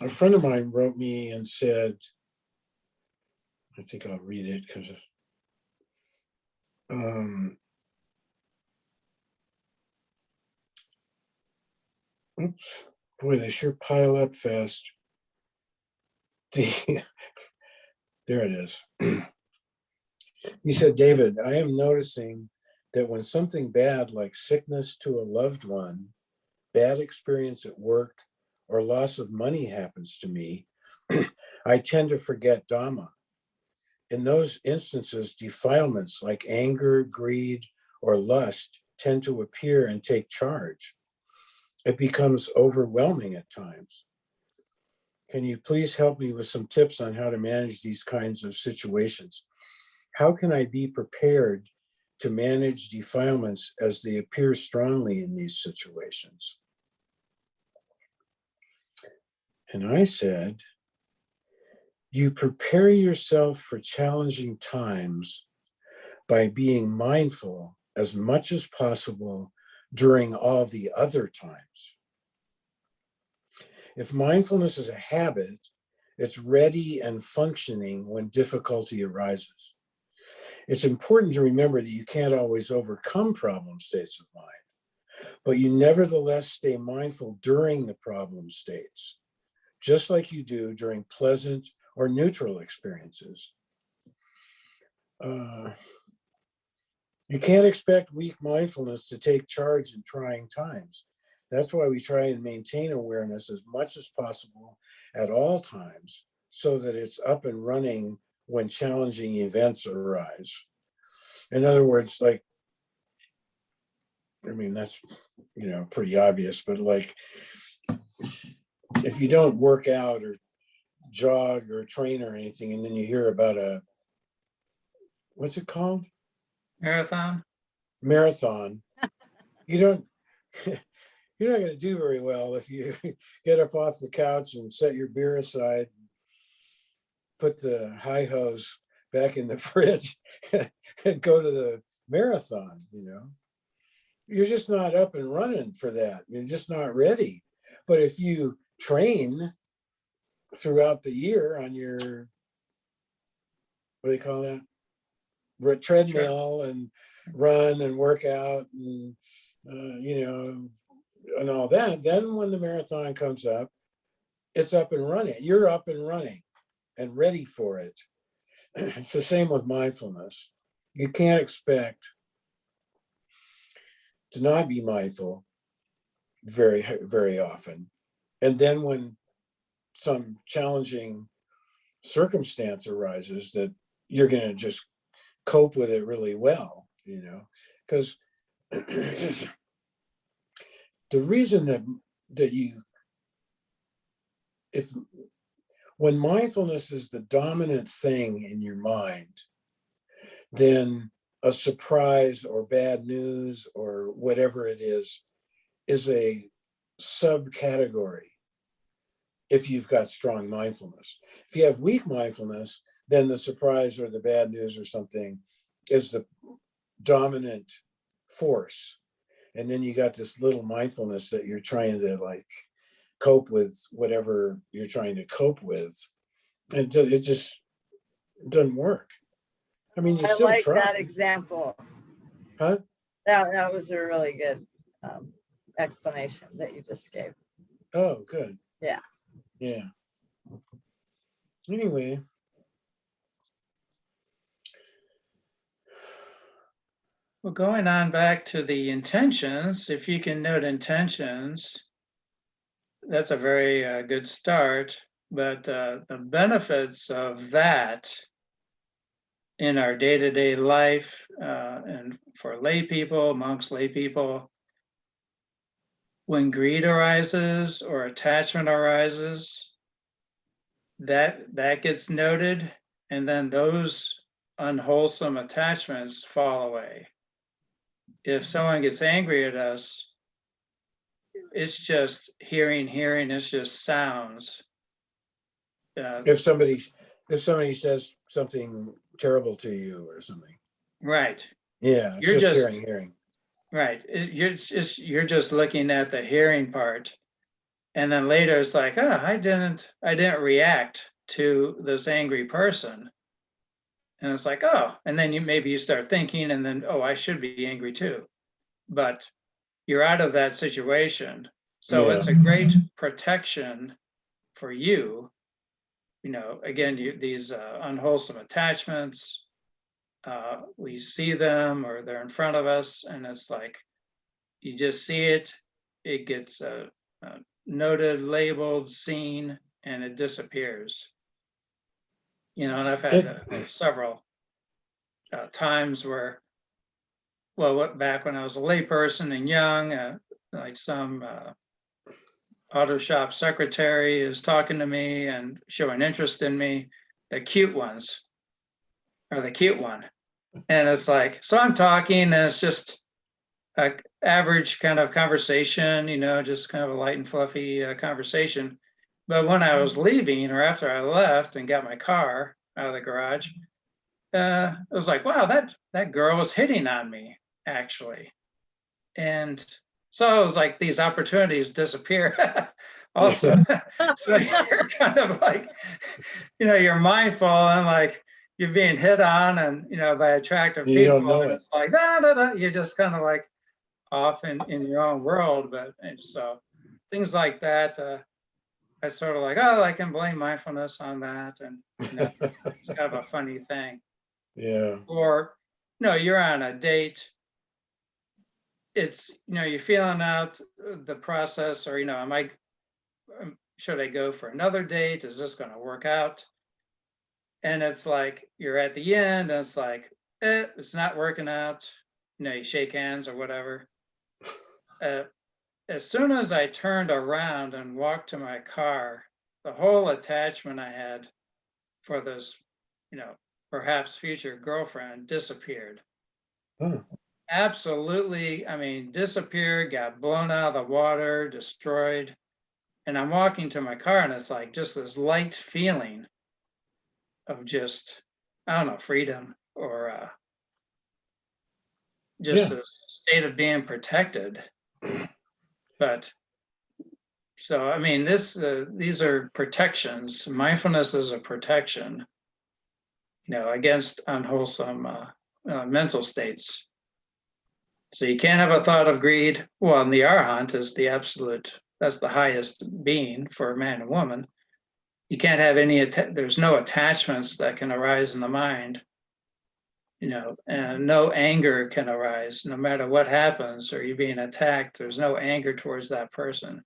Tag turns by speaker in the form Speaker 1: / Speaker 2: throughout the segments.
Speaker 1: a friend of mine wrote me and said, I think I'll read it because oops, boy, they sure pile up fast. There it is. He said, David, I am noticing that when something bad like sickness to a loved one, bad experience at work, or loss of money happens to me, I tend to forget Dhamma. In those instances, defilements like anger, greed, or lust tend to appear and take charge. It becomes overwhelming at times. Can you please help me with some tips on how to manage these kinds of situations? How can I be prepared to manage defilements as they appear strongly in these situations? And I said, you prepare yourself for challenging times by being mindful as much as possible during all the other times. If mindfulness is a habit, it's ready and functioning when difficulty arises. It's important to remember that you can't always overcome problem states of mind, but you nevertheless stay mindful during the problem states, just like you do during pleasant or neutral experiences. You can't expect weak mindfulness to take charge in trying times. That's why we try and maintain awareness as much as possible at all times so that it's up and running when challenging events arise. In other words, like, I mean, that's, pretty obvious, but like, if you don't work out or jog or train or anything, and then you hear about what's it called?
Speaker 2: Marathon.
Speaker 1: You don't, you're not going to do very well if you get up off the couch and set your beer aside, put the high hose back in the fridge and go to the marathon, You're just not up and running for that. You're just not ready. But if you train throughout the year on your, what do you call that? Treadmill and run and work out and, and all that, then when the marathon comes up, it's up and running. You're up and running and ready for it. It's the same with mindfulness. You can't expect to not be mindful very, very often. And then when some challenging circumstance arises, that you're going to just cope with it really well, because the reason that when mindfulness is the dominant thing in your mind, then a surprise or bad news or whatever it is a subcategory if you've got strong mindfulness. If you have weak mindfulness, then the surprise or the bad news or something is the dominant force. And then you got this little mindfulness that you're trying to like cope with whatever you're trying to cope with. And it just doesn't work. I mean, you still
Speaker 3: like
Speaker 1: try.
Speaker 3: That example.
Speaker 1: Huh?
Speaker 3: That was a really good explanation that you just gave.
Speaker 1: Oh, good.
Speaker 3: Yeah.
Speaker 1: Yeah. Anyway.
Speaker 2: Well, going on back to the intentions, if you can note intentions, that's a very good start. But the benefits of that in our day-to-day life and for lay people, amongst lay people, when greed arises or attachment arises, that gets noted, and then those unwholesome attachments fall away. If someone gets angry at us, it's just hearing, it's just sounds.
Speaker 1: If somebody says something terrible to you or something.
Speaker 2: Right.
Speaker 1: Yeah, it's just hearing.
Speaker 2: Right. You're just looking at the hearing part. And then later it's like, oh, I didn't react to this angry person. And it's like, oh, and then maybe you start thinking, and then, oh, I should be angry too. But you're out of that situation. So
Speaker 1: Yeah.
Speaker 2: it's a great protection for you. Again, these unwholesome attachments, we see them or they're in front of us, and it's like, you just see it, it gets noted, labeled, seen, and it disappears. And I've had several times where, well, back when I was a layperson and young, like some auto shop secretary is talking to me and showing interest in me. The cute ones are the cute one. And it's like, so I'm talking and it's just a average kind of conversation, just kind of a light and fluffy conversation. But when I was leaving or after I left and got my car out of the garage, it was like, wow, that girl was hitting on me, actually. And so it was like these opportunities disappear also. So you're kind of like, you're mindful and like you're being hit on and, by attractive
Speaker 1: You
Speaker 2: people.
Speaker 1: don't know
Speaker 2: And
Speaker 1: it.
Speaker 2: it's like, you're just kind of like off in your own world. But so things like that, I sort of like, oh, I can blame mindfulness on that. And, it's kind of a funny thing.
Speaker 1: Yeah.
Speaker 2: Or, you're on a date. It's, you're feeling out the process, or, should I go for another date? Is this going to work out? And it's like, you're at the end and it's like, it's not working out. You shake hands or whatever. As soon as I turned around and walked to my car, the whole attachment I had for this, perhaps future girlfriend disappeared.
Speaker 1: Huh.
Speaker 2: Absolutely. I mean, disappeared, got blown out of the water, destroyed. And I'm walking to my car and it's like just this light feeling of just, I don't know, freedom or just
Speaker 1: Yeah.
Speaker 2: a state of being protected. But so, I mean, these are protections. Mindfulness is a protection, against unwholesome mental states. So you can't have a thought of greed. Well, and the arhat is the absolute, that's the highest being for a man and woman. You can't have there's no attachments that can arise in the mind, and no anger can arise no matter what happens or you're being attacked. There's no anger towards that person.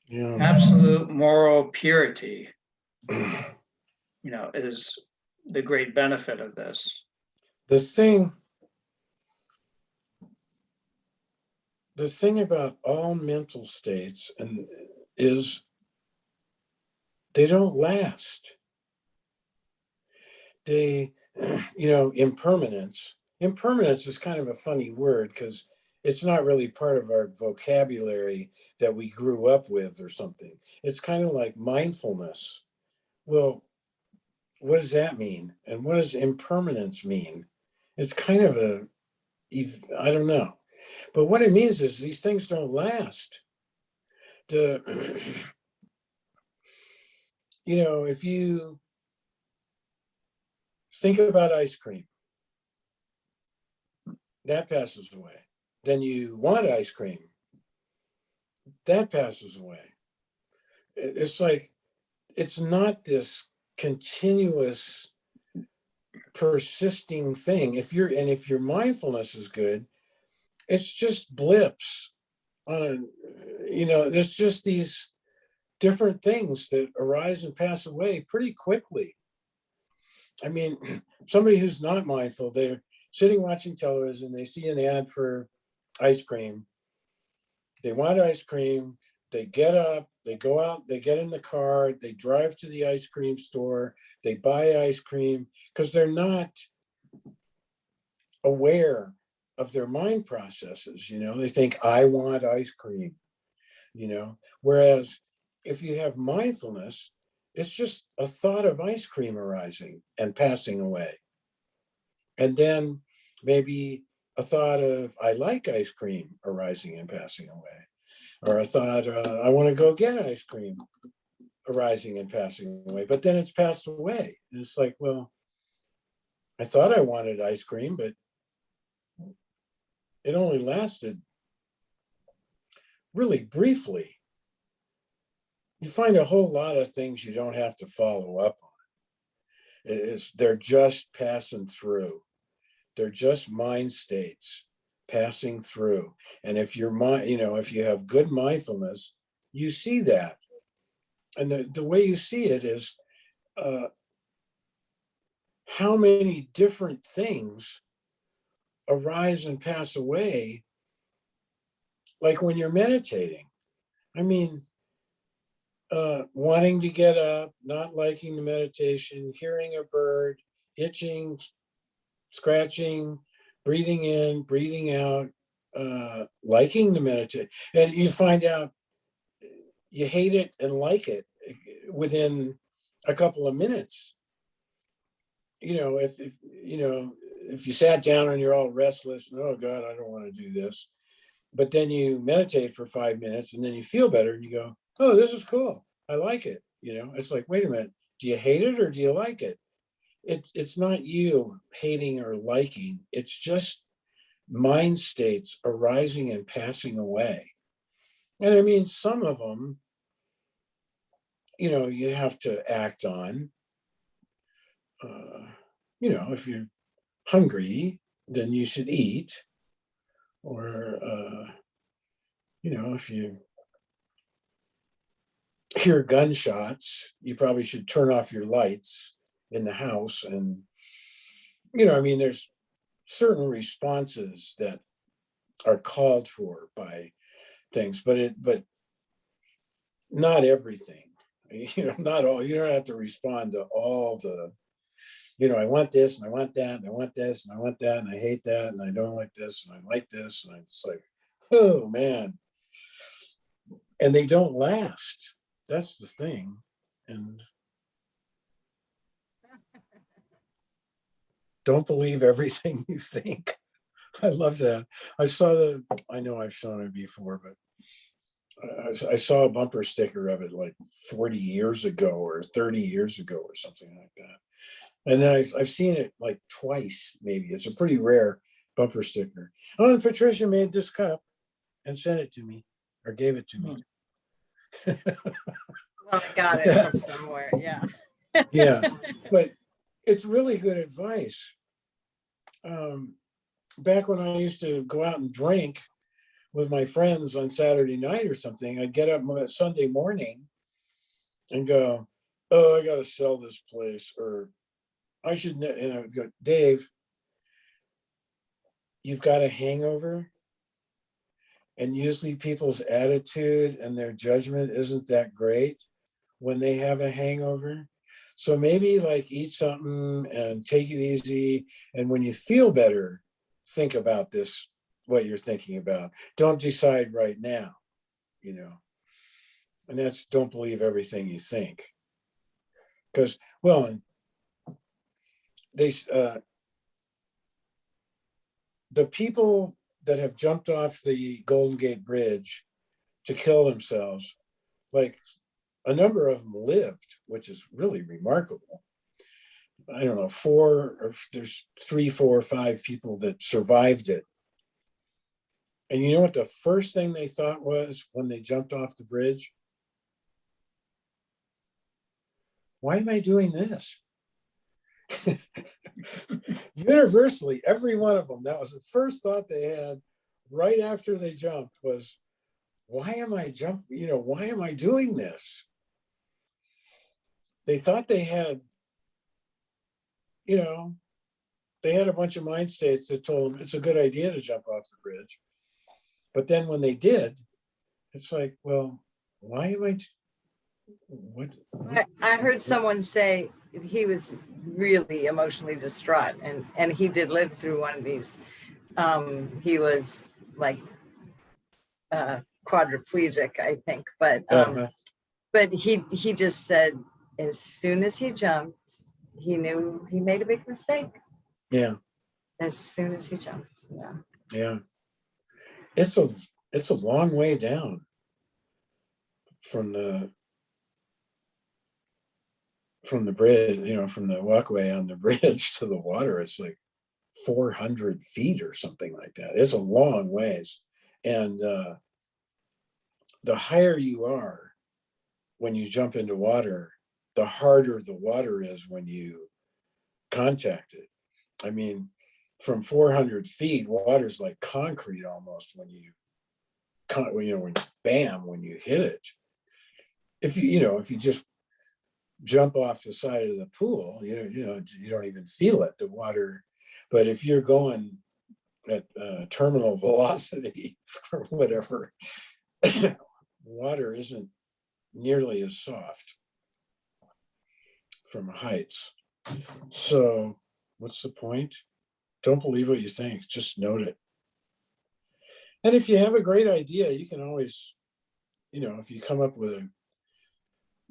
Speaker 1: Yeah.
Speaker 2: Absolute moral purity, is the great benefit of this.
Speaker 1: The thing about all mental states is they don't last. They, impermanence is kind of a funny word because it's not really part of our vocabulary that we grew up with or something. It's kind of like mindfulness. Well, what does that mean? And what does impermanence mean? It's kind of I don't know. But what it means is these things don't last. If you think about ice cream, that passes away. Then you want ice cream, that passes away. It's like, it's not this continuous persisting thing. If your mindfulness is good, it's just blips on, there's just these different things that arise and pass away pretty quickly. I mean, somebody who's not mindful, they're sitting watching television, they see an ad for ice cream, they want ice cream, they get up, they go out, they get in the car, they drive to the ice cream store, they buy ice cream because they're not aware of their mind processes. They think, I want ice cream, whereas if you have mindfulness, it's just a thought of ice cream arising and passing away. And then maybe a thought of, I like ice cream arising and passing away. or a thought, I want to go get ice cream, arising and passing away, but then it's passed away. And it's like, well, I thought I wanted ice cream, but it only lasted really briefly. You find a whole lot of things you don't have to follow up on. They're just passing through. They're just mind states passing through. And if your mind, if you have good mindfulness, you see that. And the way you see it is how many different things arise and pass away, like when you're meditating. I mean, wanting to get up, not liking the meditation, hearing a bird, itching, scratching, breathing in, breathing out, liking the meditation. And you find out you hate it and like it within a couple of minutes. If you sat down and you're all restless, and, oh God, I don't want to do this. But then you meditate for 5 minutes and then you feel better and you go, oh, this is cool. I like it. It's like, wait a minute, do you hate it or do you like it? It's not you hating or liking. It's just mind states arising and passing away. And I mean, some of them, you have to act on. If you're hungry, then you should eat. Or, if you hear gunshots, you probably should turn off your lights in the house. And, there's certain responses that are called for by things, but not everything. Not all. You don't have to respond to all the, I want this and I want that and I want this and I want that and I hate that and I don't like this and I like this, and it's like, oh man. And they don't last. That's the thing. And don't believe everything you think. I love that. I know I've shown it before, but I saw a bumper sticker of it like 40 years ago or 30 years ago or something like that. And then I've seen it like twice, maybe. It's a pretty rare bumper sticker. Oh, and Patricia made this cup and sent it to me, or gave it to me.
Speaker 3: Well, I got it from somewhere. Yeah.
Speaker 1: Yeah, but it's really good advice. Back when I used to go out and drink with my friends on Saturday night or something, I'd get up on Sunday morning and go, oh, I got to sell this place, or I should, and I would go, Dave, you've got a hangover. And usually people's attitude and their judgment isn't that great when they have a hangover. So maybe like eat something and take it easy. And when you feel better, think about this, what you're thinking about. Don't decide right now, and that's, don't believe everything you think. Because, well, the people that have jumped off the Golden Gate Bridge to kill themselves, like a number of them lived, which is really remarkable. I don't know, there's 3, 4, 5 people that survived it. And you know what the first thing they thought was when they jumped off the bridge? Why am I doing this? Universally, every one of them, that was the first thought they had right after they jumped was, why am I why am I doing this? They thought they had, they had a bunch of mind states that told them it's a good idea to jump off the bridge. But then when they did, it's like, well, why am I, what?
Speaker 3: I heard someone say he was really emotionally distraught, and he did live through one of these. He was like quadriplegic, I think, but he just said as soon as he jumped, he knew he made a big mistake.
Speaker 1: Yeah.
Speaker 3: As soon as he jumped. Yeah.
Speaker 1: Yeah. It's a long way down. from the bridge, from the walkway on the bridge to the water, it's like 400 feet or something like that. It's a long ways. And the higher you are when you jump into water, the harder the water is when you contact it. I mean, from 400 feet, water's like concrete almost when when you hit it. If you just jump off the side of the pool, you don't even feel it, the water. But if you're going at terminal velocity or whatever, water isn't nearly as soft from heights. So what's the point? Don't believe what you think, just note it. And if you have a great idea, you can always, if you come up with a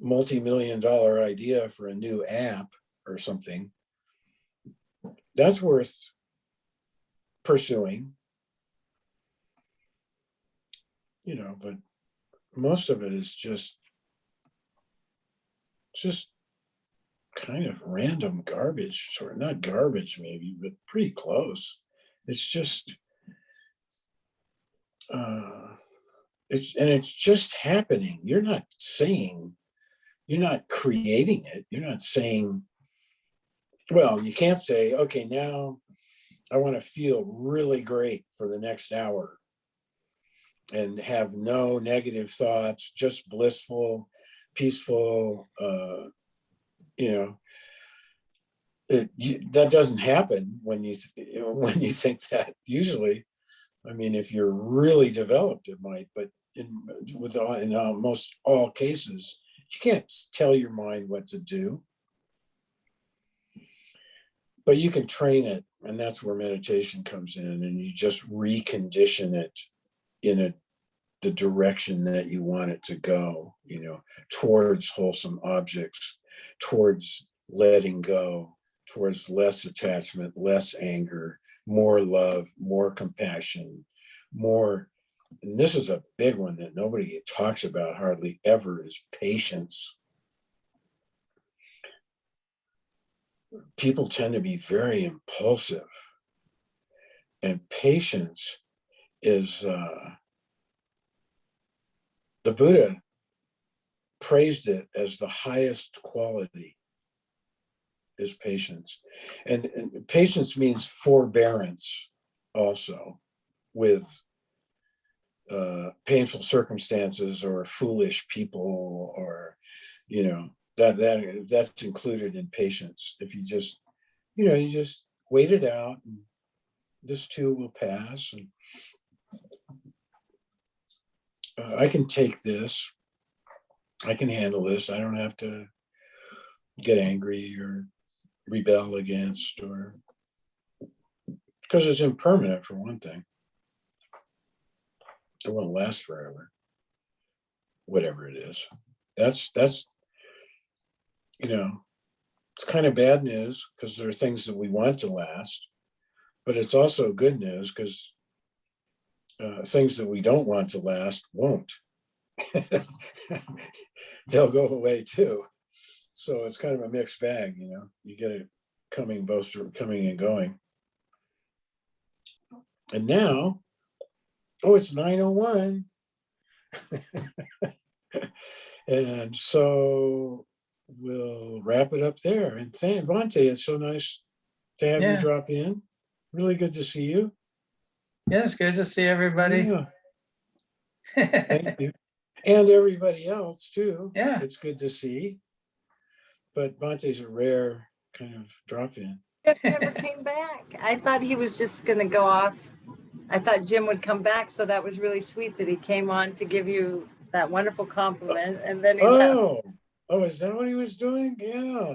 Speaker 1: multi-million-dollar idea for a new app or something, that's worth pursuing, but most of it is just kind of random garbage, sort of, not garbage maybe, but pretty close. It's just it's just happening. You're not creating it. You're not saying, well, you can't say, okay, now I want to feel really great for the next hour and have no negative thoughts, just blissful, peaceful, that doesn't happen when you think that usually. I mean, if you're really developed, it might, but in almost all cases, you can't tell your mind what to do. But you can train it, and that's where meditation comes in, and you just recondition it in the direction that you want it to go, towards wholesome objects, towards letting go, towards less attachment, less anger, more love, more compassion, more, and this is a big one that nobody talks about hardly ever, is patience. People tend to be very impulsive, and patience is, the Buddha praised it as the highest quality, is patience. And patience means forbearance also with painful circumstances or foolish people, or that's included in patience. If you just wait it out, and this too will pass, and I can take this, I can handle this, I don't have to get angry or rebel against, or because it's impermanent, for one thing. It won't last forever, whatever it is. That's it's kind of bad news, because there are things that we want to last, but it's also good news, because things that we don't want to last won't. They'll go away too. So it's kind of a mixed bag, you get it coming and going. And now, it's 9:01. And so we'll wrap it up there. And thank Bhante, it's so nice to have you drop in. Really good to see you.
Speaker 2: Yes, good to see everybody.
Speaker 1: Yeah. Thank you. And everybody else too.
Speaker 2: Yeah.
Speaker 1: It's good to see. But Bhante's a rare kind of drop in.
Speaker 3: Jim never came back. I thought he was just going to go off. I thought Jim would come back. So that was really sweet that he came on to give you that wonderful compliment. And then he left.
Speaker 1: Oh, is that what he was doing? Yeah.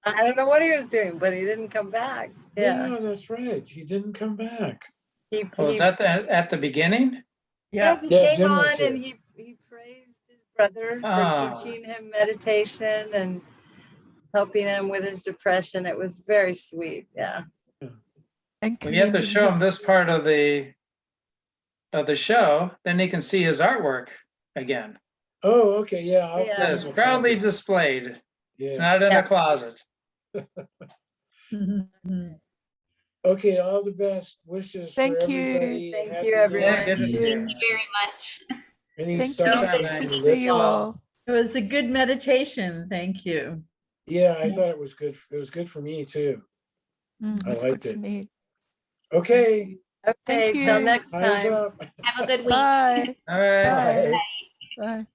Speaker 3: I don't know what he was doing, but he didn't come back.
Speaker 1: Yeah, that's right. He didn't come back.
Speaker 2: Was that at the beginning?
Speaker 3: Yeah, he came
Speaker 1: Jim
Speaker 3: on
Speaker 1: was here.
Speaker 3: and he praised his brother for teaching him meditation and helping him with his depression. It was very sweet. Yeah.
Speaker 2: And you have to show him this part of the show, then he can see his artwork again.
Speaker 1: Oh, okay, yeah. I'll
Speaker 3: Yeah.
Speaker 1: send
Speaker 2: It's
Speaker 1: him a
Speaker 2: proudly
Speaker 1: copy.
Speaker 2: displayed. It's
Speaker 1: Yeah.
Speaker 2: not in
Speaker 3: Yeah.
Speaker 2: a closet.
Speaker 1: Okay, all the best wishes for
Speaker 4: Thank you.
Speaker 1: everybody.
Speaker 3: Thank
Speaker 1: Happy
Speaker 3: you, everyone.
Speaker 2: Yeah, good to
Speaker 1: days.
Speaker 2: see you.
Speaker 5: Thank you very much.
Speaker 1: Any
Speaker 4: Thank you.
Speaker 2: Yeah,
Speaker 1: subjects
Speaker 4: Good to
Speaker 1: you
Speaker 4: see you
Speaker 1: lift up?
Speaker 4: all.
Speaker 6: It was a good meditation. Thank you.
Speaker 1: Yeah, I thought it was good. It was good for me too. I
Speaker 4: It's
Speaker 1: liked
Speaker 4: good for
Speaker 1: it.
Speaker 4: me.
Speaker 1: Okay,
Speaker 3: Okay,
Speaker 4: Thank
Speaker 3: till
Speaker 4: you.
Speaker 3: next
Speaker 1: eyes
Speaker 3: time.
Speaker 1: up.
Speaker 5: Have a good week.
Speaker 4: Bye.
Speaker 2: All right.
Speaker 4: Bye.
Speaker 1: Bye.
Speaker 4: Bye.